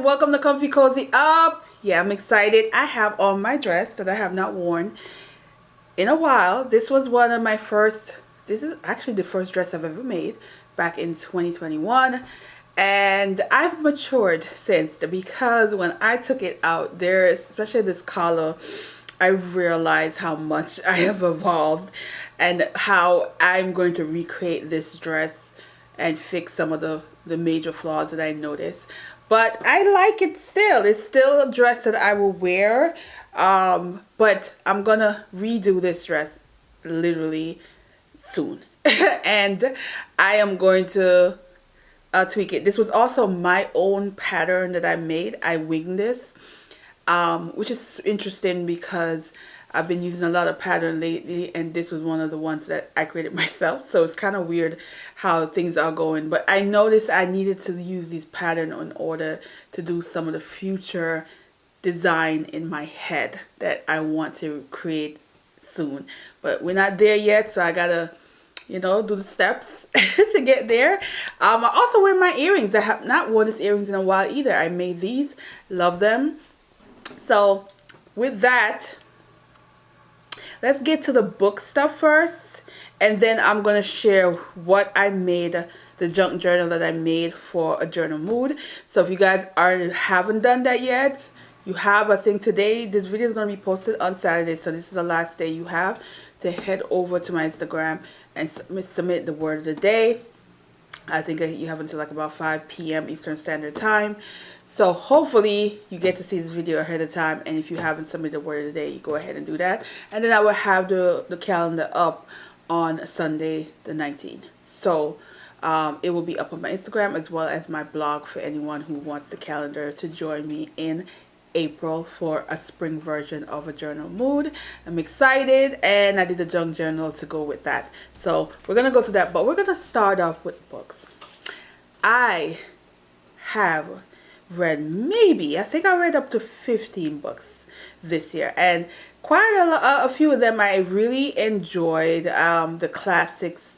welcome to Comfy Cozy Up. Yeah, I'm excited. I have on my dress that I have not worn in a while. This was one of my first, this is actually the first dress I've ever made back in 2021. And I've matured since, because when I took it out, especially this collar, I realized how much I have evolved and how I'm going to recreate this dress and fix some of the major flaws that I noticed. But I like it still. It's still a dress that I will wear. But I'm gonna redo this dress literally soon. And I am going to tweak it. This was also my own pattern that I made. I winged this, which is interesting because I've been using a lot of pattern lately, and this was one of the ones that I created myself. So it's kind of weird how things are going. But I noticed I needed to use these patterns in order to do some of the future design in my head that I want to create soon. But we're not there yet, so I gotta, do the steps to get there. I also wear my earrings. I have not worn these earrings in a while either. I made these. Love them. So with that, let's get to the book stuff first, and then I'm going to share what I made, the junk journal that I made for a journal mood. So if you guys haven't done that yet, you have, I think today, this video is going to be posted on Saturday, so this is the last day you have to head over to my Instagram and submit the word of the day. I think you have until like about 5 p.m. Eastern Standard Time. So hopefully you get to see this video ahead of time, and if you haven't submitted the word of the day, you go ahead and do that. And then I will have the calendar up on Sunday the 19th. So it will be up on my Instagram as well as my blog for anyone who wants the calendar to join me in April for a spring version of a journal mood. I'm excited, and I did a junk journal to go with that. So we're gonna go to that, but we're gonna start off with books. I have read I think I read up to 15 books this year, and quite a few of them I really enjoyed. The classics,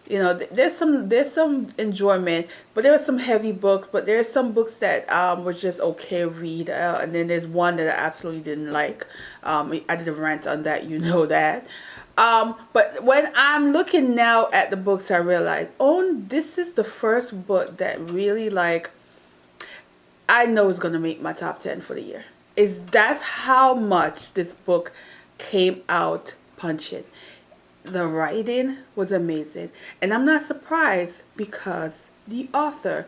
there's some enjoyment, but there were some heavy books, but there's some books that were just okay read, and then there's one that I absolutely didn't like. I did a rant on that, that. But when I'm looking now at the books, I realize, this is the first book that really, I know is going to make my top 10 for the year. That's how much this book came out punching. The writing was amazing, and I'm not surprised because the author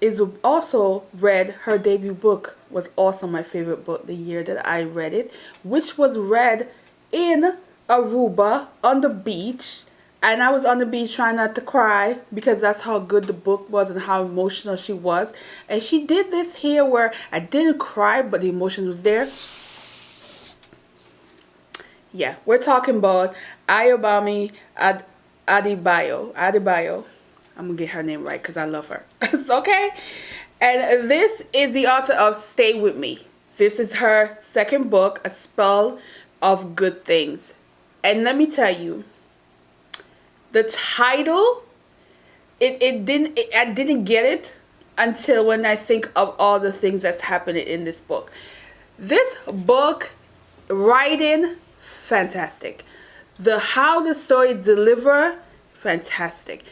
is also her debut book was also my favorite book the year that I read it, which was read in Aruba on the beach. And I was on the beach trying not to cry because that's how good the book was and how emotional she was. And she did this here where I didn't cry, but the emotion was there. Yeah, we're talking about Ayobami Adebayo. I'm going to get her name right because I love her. Okay? And this is the author of Stay With Me. This is her second book, A Spell of Good Things. And let me tell you, the title, I didn't get it until when I think of all the things that's happening in this book. This book, writing, fantastic. How the story deliver, fantastic.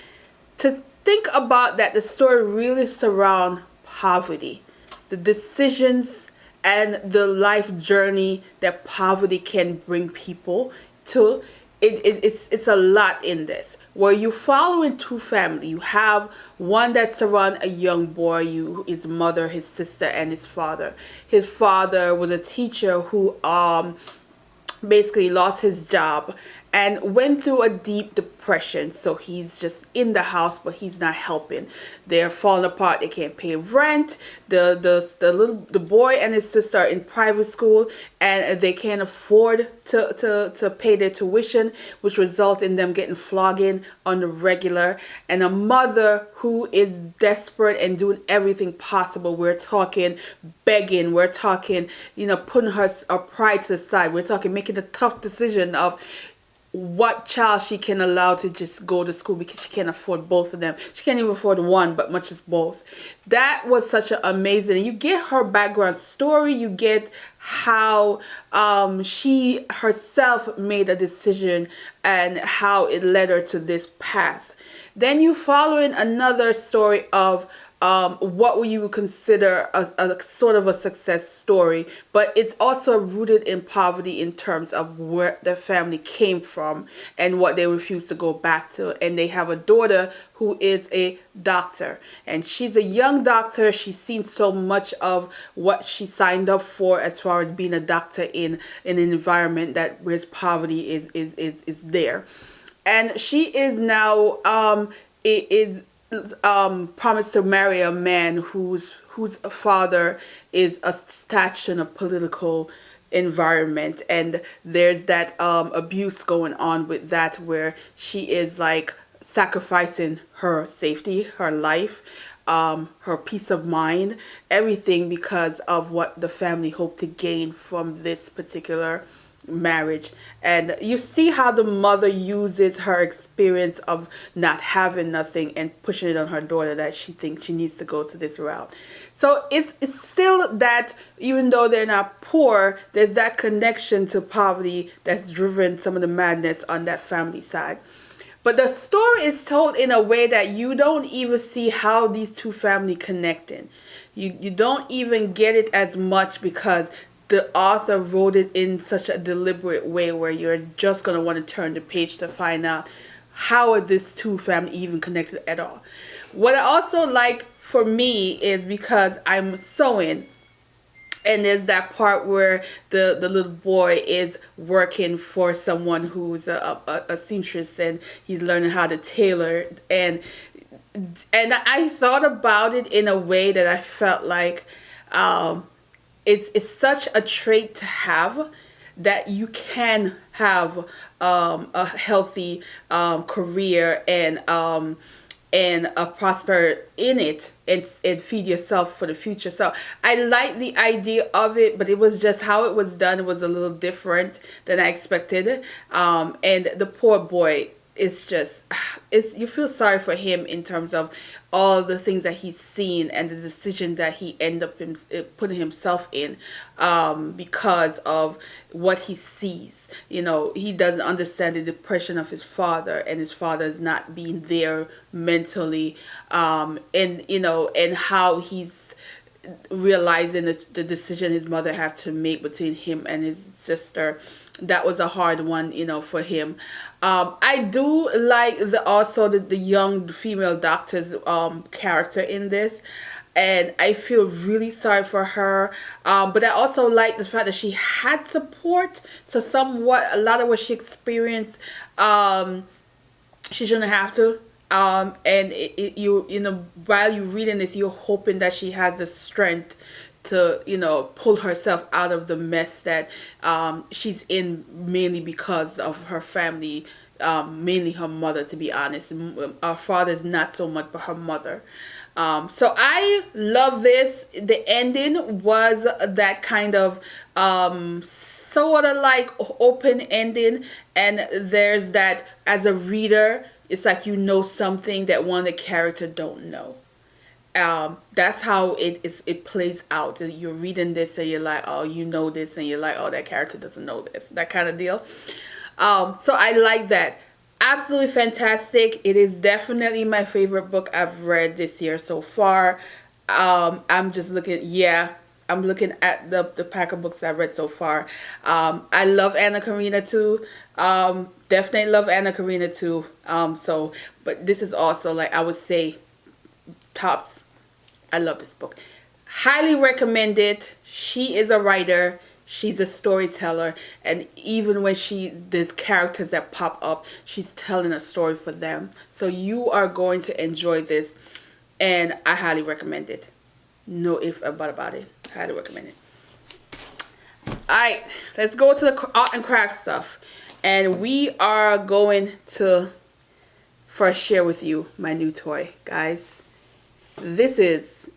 To think about that, the story really surround poverty, the decisions and the life journey that poverty can bring people to. It's a lot in this, where you following two families. You have one that surround a young boy, his mother, his sister, and his father. His father was a teacher who basically lost his job and went through a deep depression. So he's just in the house, but he's not helping. They're falling apart. They can't pay rent. The boy and his sister are in private school, and they can't afford to pay their tuition, which results in them getting flogging on the regular. And a mother who is desperate and doing everything possible. We're talking begging. We're talking, putting her pride to the side. We're talking making a tough decision of what child she can allow to just go to school because she can't afford both of them. She can't even afford one, but much as both. That was such an amazing. You get her background story. You get how she herself made a decision and how it led her to this path. Then you follow in another story of what you would consider a sort of a success story, but it's also rooted in poverty in terms of where their family came from and what they refuse to go back to. And they have a daughter who is a doctor, and she's a young doctor. She's seen so much of what she signed up for as far as being a doctor in an environment that where poverty is there. And she is now promised to marry a man whose father is attached in a political environment, and there's that abuse going on with that, where she is like sacrificing her safety, her life, her peace of mind, everything, because of what the family hoped to gain from this particular marriage. And you see how the mother uses her experience of not having nothing and pushing it on her daughter, that she thinks she needs to go to this route. So it's still that even though they're not poor, there's that connection to poverty that's driven some of the madness on that family side. But the story is told in a way that you don't even see how these two families connecting. You don't even get it as much, because the author wrote it in such a deliberate way where you're just going to want to turn the page to find out how are these two families even connected at all. What I also like for me is because I'm sewing, and there's that part where the little boy is working for someone who's a seamstress, and he's learning how to tailor, and I thought about it in a way that I felt like it's such a trait to have, that you can have a healthy career and a prosper in it, and feed yourself for the future. So I like the idea of it, but it was just how it was done. It was a little different than I expected. And the poor boy, it's just, you feel sorry for him in terms of all the things that he's seen and the decision that he ended up putting himself in, because of what he sees. You know, he doesn't understand the depression of his father, and his father is not being there mentally, and you know, and how he's realizing the decision his mother had to make between him and his sister. That was a hard one, you know, for him. I do like the young female doctor's character in this, and I feel really sorry for her. But I also like the fact that she had support. So somewhat, a lot of what she experienced, she shouldn't have to. And you know, while you're reading this, you're hoping that she has the strength to, you know, pull herself out of the mess that she's in, mainly because of her family, mainly her mother, to be honest. Our father's not so much, but her mother. So I love this. The ending was that kind of sort of like open ending, and there's that, as a reader, it's like you know something that one of the characters don't know. That's how it plays out. You're reading this and you're like, oh, you know this, and you're like, oh, that character doesn't know this, that kind of deal. So I like that. Absolutely fantastic. It is definitely my favorite book I've read this year so far. I'm just looking, I'm looking at the pack of books I've read so far. I love Anna Karenina too. Definitely love Anna Karenina too. But this is also, like, I would say, tops. I love this book. Highly recommend it. She is a writer. She's a storyteller, and even when there's characters that pop up, she's telling a story for them. So you are going to enjoy this, and I highly recommend it. No if about it. Highly recommend it. Alright, let's go to the art and craft stuff. And we are going to first share with you my new toy, guys. This is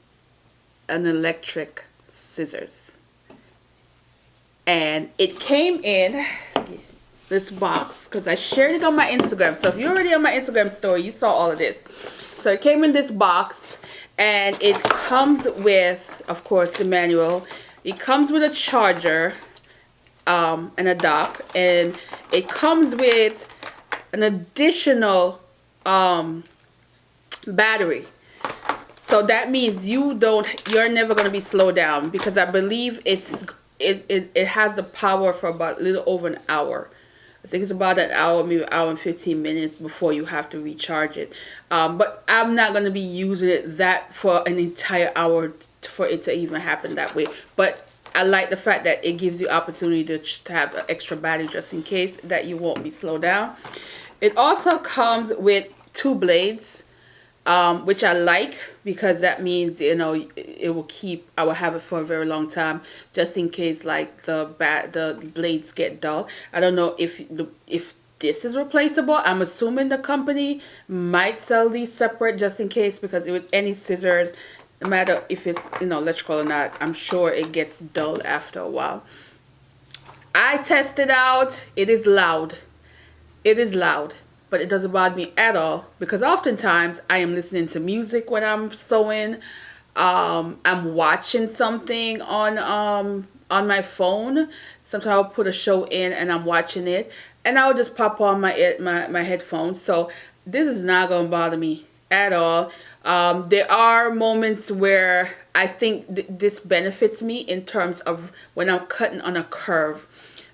an electric scissors. And it came in, this box because I shared it on my Instagram. So if you're already on my Instagram story, you saw all of this. So it came in this box, and it comes with, of course, the manual. It comes with a charger and a dock, and it comes with an additional battery. So that means you're never going to be slowed down, because I believe it has the power for about a little over an hour. I think it's about an hour, maybe an hour and 15 minutes before you have to recharge it. But I'm not going to be using it that for an entire hour for it to even happen that way. But I like the fact that it gives you opportunity to have the extra battery just in case that you won't be slowed down. It also comes with 2 blades, which I like, because that means, you know, I will have it for a very long time, just in case like the blades get dull. I don't know if this is replaceable. I'm assuming the company might sell these separate just in case, because with any scissors, no matter if it's, you know, electrical or not, I'm sure it gets dull after a while. I tested out. It is loud. It is loud. But it doesn't bother me at all, because oftentimes I am listening to music when I'm sewing. I'm watching something on my phone. Sometimes I'll put a show in and I'm watching it, and I'll just pop on my headphones. So this is not going to bother me at all. There are moments where I think this benefits me in terms of when I'm cutting on a curve,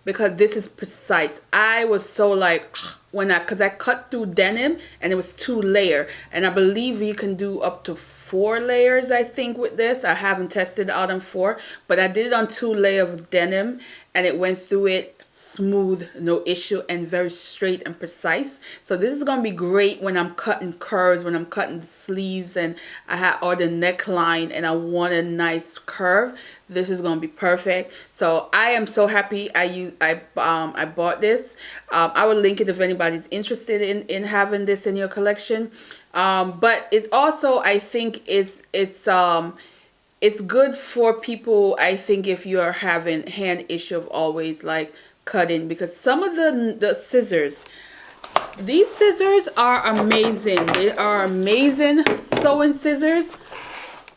because this is precise. I was so like, because I cut through denim and it was 2 layer, and I believe you can do up to 4 layers, I think, with this. I haven't tested out on 4, but I did it on 2 layers of denim, and it went through it smooth, no issue, and very straight and precise. So this is going to be great when I'm cutting curves, when I'm cutting the sleeves and I have or the neckline and I want a nice curve. This is going to be perfect. So I am so happy I bought this. I will link it if anybody's interested in having this in your collection. But it also, I think, it's good for people, I think, if you're having hand issue of always like cutting, because some of the scissors, these scissors are amazing. They are amazing sewing scissors,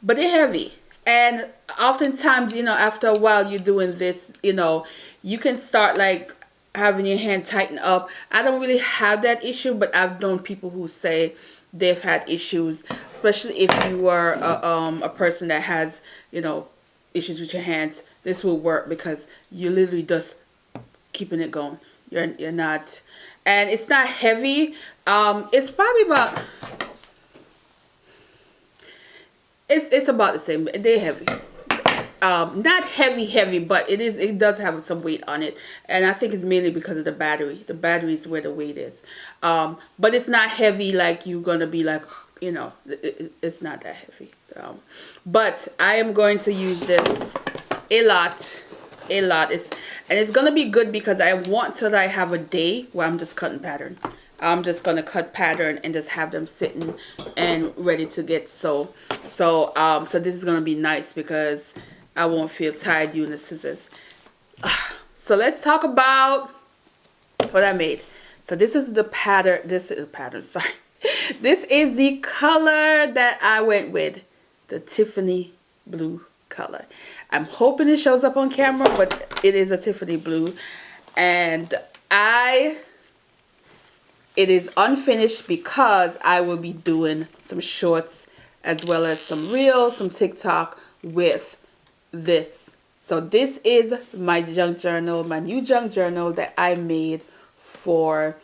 but they're heavy. And oftentimes, you know, after a while you're doing this, you know, you can start like having your hand tighten up. I don't really have that issue, but I've known people who say they've had issues, especially if you are a person that has, you know, issues with your hands. This will work because you literally just keeping it going. You're not, and it's not heavy. It's probably about, it's about the same. They're heavy. Not heavy, but it does have some weight on it, and I think it's mainly because of the battery. The battery is where the weight is. But it's not heavy like you're gonna be like, you know, it's not that heavy. But I am going to use this a lot. It's gonna be good because I want till I have a day where I'm just cutting pattern. I'm just gonna cut pattern and just have them sitting and ready to get sewn. So this is gonna be nice because I won't feel tired using the scissors. So let's talk about what I made. So this is the pattern. This is the pattern. Sorry. This is the color that I went with, the Tiffany blue color. I'm hoping it shows up on camera, but it is a Tiffany blue, and it is unfinished because I will be doing some shorts as well as some reels, some TikTok with this. So this is my junk journal, my new junk journal that I made for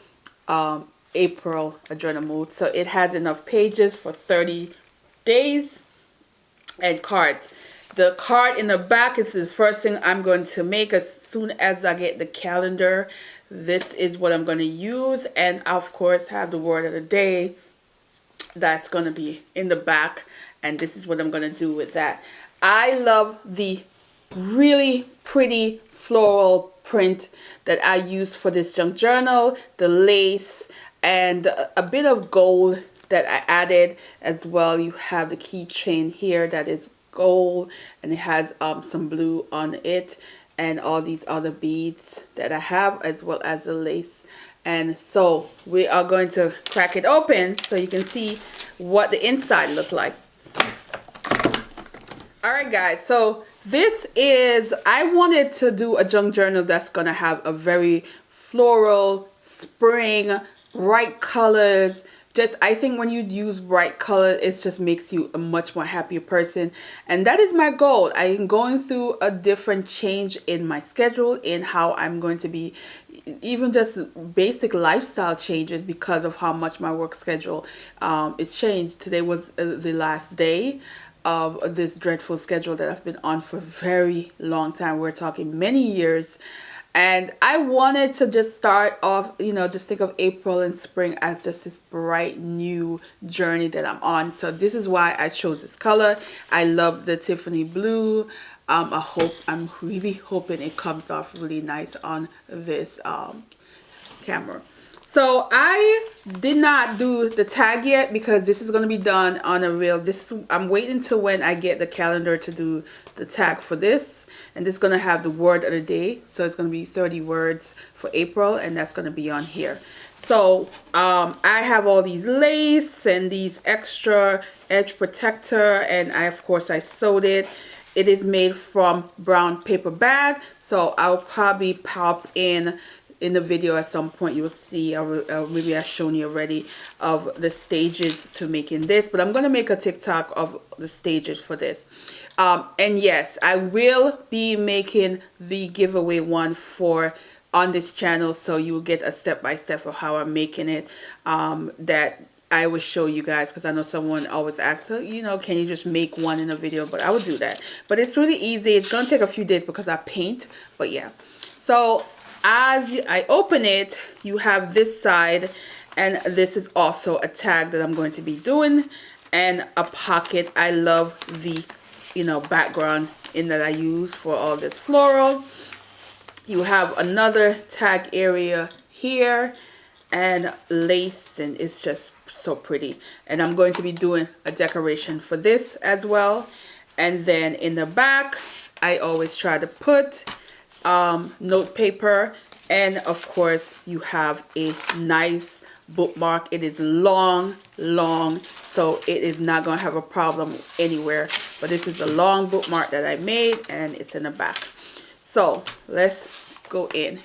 April journal mood. So it has enough pages for 30 days and cards. The card in the back is the first thing I'm going to make as soon as I get the calendar. This is what I'm going to use, and of course have the word of the day that's going to be in the back, and this is what I'm going to do with that. I love the really pretty floral print that I use for this junk journal, the lace and a bit of gold that I added as well. You have the keychain here that is gold and it has some blue on it, and all these other beads that I have, as well as the lace. And so we are going to crack it open so you can see what the inside looks like. Alright guys, so this is, I wanted to do a junk journal that's going to have a very floral, spring, bright colors. Just, I think when you use bright colors, it just makes you a much more happier person. And that is my goal. I am going through a different change in my schedule, in how I'm going to be, even just basic lifestyle changes because of how much my work schedule is changed. Today was the last day of this dreadful schedule that I've been on for a very long time. We're talking many years. And I wanted to just start off, you know, just think of April and spring as just this bright new journey that I'm on. So this is why I chose this color. I love the Tiffany blue. I'm really hoping it comes off really nice on this camera. So I did not do the tag yet because this is going to be done on a reel. I'm waiting till when I get the calendar to do the tag for this. And this is going to have the word of the day. So it's going to be 30 words for April, and that's going to be on here. So I have all these lace and these extra edge protector, and of course I sewed it. It is made from brown paper bag. So I'll probably pop in the video at some point. You will see, maybe I've shown you already, of the stages to making this, but I'm going to make a TikTok of the stages for this. And yes, I will be making the giveaway one on this channel, so you will get a step-by-step of how I'm making it, that I will show you guys, because I know someone always asks, you know, can you just make one in a video? But I will do that. But it's really easy. It's going to take a few days because I paint, but yeah. So as I open it, you have this side, and this is also a tag that I'm going to be doing, and a pocket. I love the, you know, background in that I use for all this floral. You have another tag area here, and lace, and it's just so pretty. And I'm going to be doing a decoration for this as well. And then in the back, I always try to put note paper, and of course you have a nice bookmark. It is long, so it is not going to have a problem anywhere, but this is a long bookmark that I made, and it's in the back. So let's go in.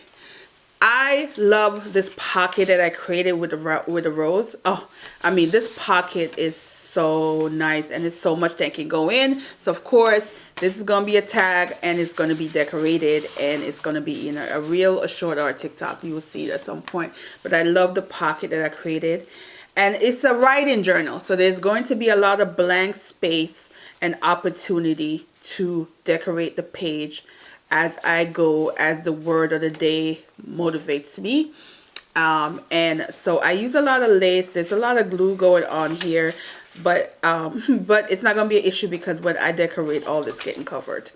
I love this pocket that I created with the rose. Oh, I mean, this pocket is so nice, and it's so much that can go in. So of course this is going to be a tag, and it's going to be decorated, and it's going to be in a reel, a short, or a TikTok. You will see it at some point. But I love the pocket that I created, and it's a writing journal, so there's going to be a lot of blank space and opportunity to decorate the page as I go, as the word of the day motivates me. And so I use a lot of lace. There's a lot of glue going on here, but it's not gonna be an issue because when I decorate, all this getting covered.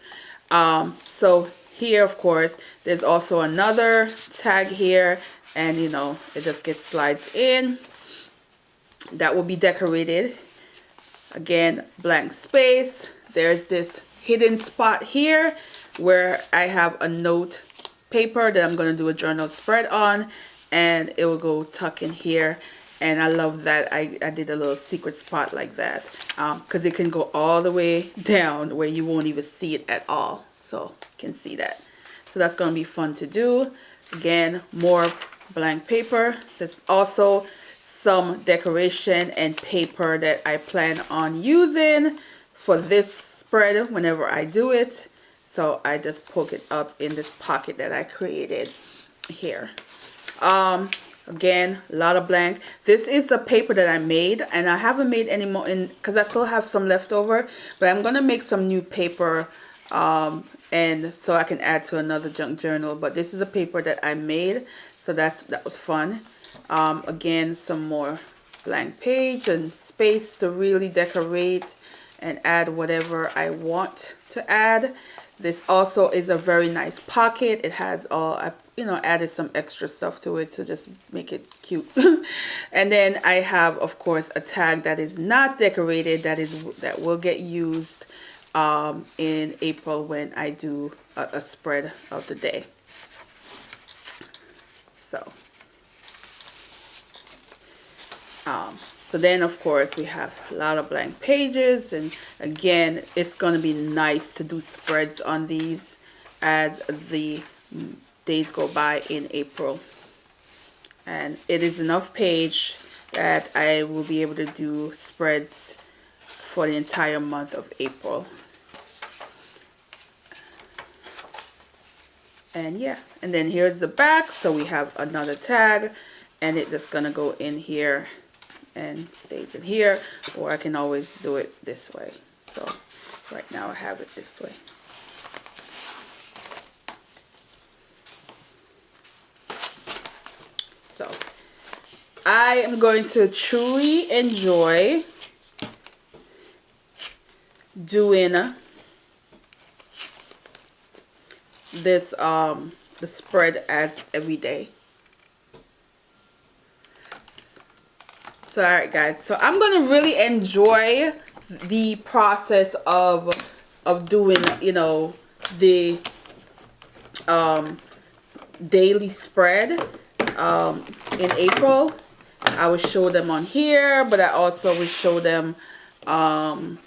So here, of course, there's also another tag here, and you know, it just gets slides in. That will be decorated. Again, blank space. There's this hidden spot here where I have a note paper that I'm going to do a journal spread on, and it will go tuck in here. And I love that I did a little secret spot like that, because it can go all the way down where you won't even see it at all. So you can see that. So that's going to be fun to do. Again, more blank paper. There's also some decoration and paper that I plan on using for this spread whenever I do it. So I just poke it up in this pocket that I created here. Again, a lot of blank. This is a paper that I made, and I haven't made any more because I still have some left over, but I'm gonna make some new paper, and so I can add to another junk journal. But this is a paper that I made, so that was fun. Again, some more blank page and space to really decorate and add whatever I want to add. This also is a very nice pocket. It has all, you know, added some extra stuff to it to just make it cute. And then I have, of course, a tag that is not decorated, that will get used in April when I do a spread of the day. So then of course we have a lot of blank pages, and again it's going to be nice to do spreads on these as the days go by in April. And it is enough page that I will be able to do spreads for the entire month of April. And yeah, and then here's the back. So we have another tag, and it's just gonna go in here and stays in here, or I can always do it this way. So right now I have it this way. So I am going to truly enjoy doing this the spread as every day. So alright guys, so I'm gonna really enjoy the process of doing, you know, the daily spread in April. I will show them on here, but I also will show them on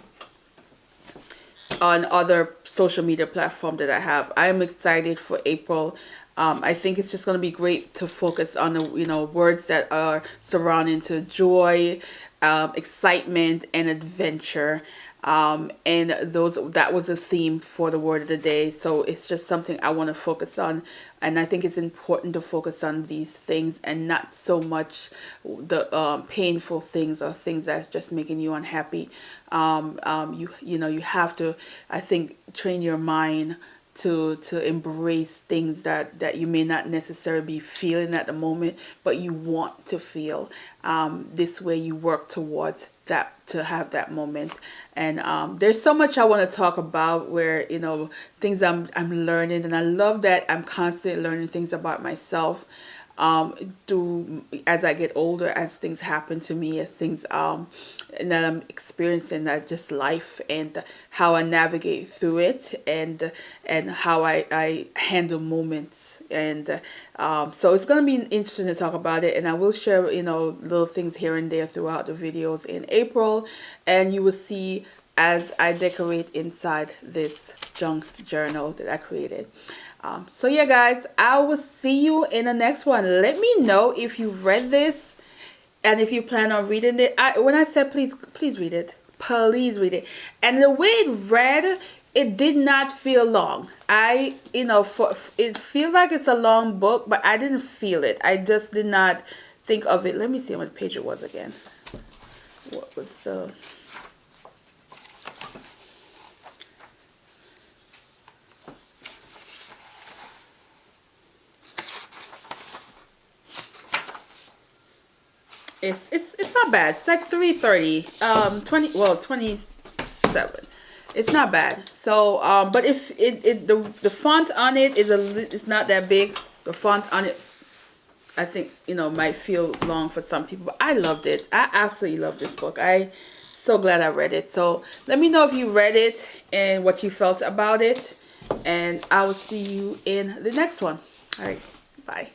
other social media platforms that I have. I'm excited for April. I think it's just going to be great to focus on the, you know, words that are surrounding to joy, excitement, and adventure. And that was a theme for the word of the day. So it's just something I want to focus on, and I think it's important to focus on these things and not so much the painful things or things that's just making you unhappy. You know, you have to, I think, train your mind to embrace things that you may not necessarily be feeling at the moment, but you want to feel. This way you work towards that, to have that moment. And there's so much I want to talk about, where, you know, things I'm learning, and I love that I'm constantly learning things about myself as I get older, as things happen to me, as things that I'm experiencing, that just life, and how I navigate through it, and how I handle moments. And so it's going to be interesting to talk about it, and I will share, you know, little things here and there throughout the videos in April, and you will see as I decorate inside this junk journal that I created. So yeah guys, I will see you in the next one. Let me know if you've read this and if you plan on reading it. When I said please read it, please read it. And the way it read, it did not feel long. You know, it feels like it's a long book, but I didn't feel it. I just did not think of it. Let me see what page it was again. What was the... It's not bad. It's like 330, 27. It's not bad. So but if the font on it is it's not that big. The font on it, I think, you know, might feel long for some people, but I loved it. I absolutely love this book. I so glad I read it. So let me know if you read it and what you felt about it, and I will see you in the next one. All right, bye.